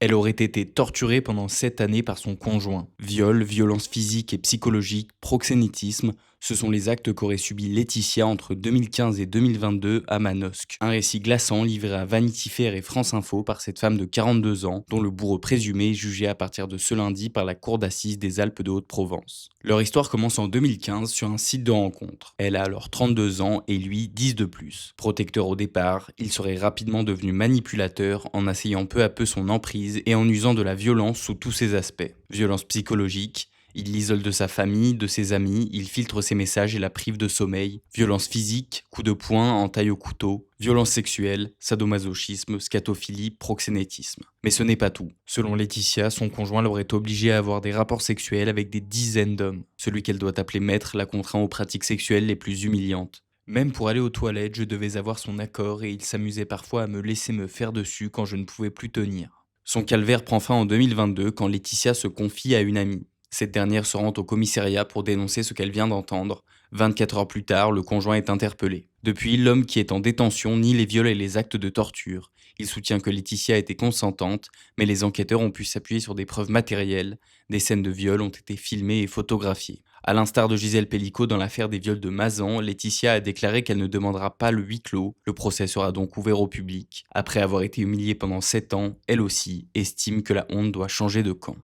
Elle aurait été torturée pendant 7 années par son conjoint. Viol, violence physique et psychologique, proxénétisme, ce sont les actes qu'aurait subi Laetitia entre 2015 et 2022 à Manosque. Un récit glaçant livré à Vanity Fair et France Info par cette femme de 42 ans, dont le bourreau présumé est jugé à partir de ce lundi par la cour d'assises des Alpes de Haute-Provence. Leur histoire commence en 2015 sur un site de rencontre. Elle a alors 32 ans et lui 10 de plus. Protecteur au départ, il serait rapidement devenu manipulateur en asseyant peu à peu son emprise et en usant de la violence sous tous ses aspects. Violence psychologique, il l'isole de sa famille, de ses amis, il filtre ses messages et la prive de sommeil. Violence physique, coups de poing, entaille au couteau. Violence sexuelle, sadomasochisme, scatophilie, proxénétisme. Mais ce n'est pas tout. Selon Laetitia, son conjoint l'aurait obligée à avoir des rapports sexuels avec des dizaines d'hommes. Celui qu'elle doit appeler maître la contraint aux pratiques sexuelles les plus humiliantes. Même pour aller aux toilettes, je devais avoir son accord et il s'amusait parfois à me laisser me faire dessus quand je ne pouvais plus tenir. Son calvaire prend fin en 2022 quand Laetitia se confie à une amie. Cette dernière se rend au commissariat pour dénoncer ce qu'elle vient d'entendre. 24 heures plus tard, le conjoint est interpellé. Depuis, l'homme qui est en détention nie les viols et les actes de torture. Il soutient que Laetitia était consentante, mais les enquêteurs ont pu s'appuyer sur des preuves matérielles. Des scènes de viol ont été filmées et photographiées. À l'instar de Gisèle Pellicot dans l'affaire des viols de Mazan, Laetitia a déclaré qu'elle ne demandera pas le huis clos. Le procès sera donc ouvert au public. Après avoir été humiliée pendant 7 ans, elle aussi estime que la honte doit changer de camp.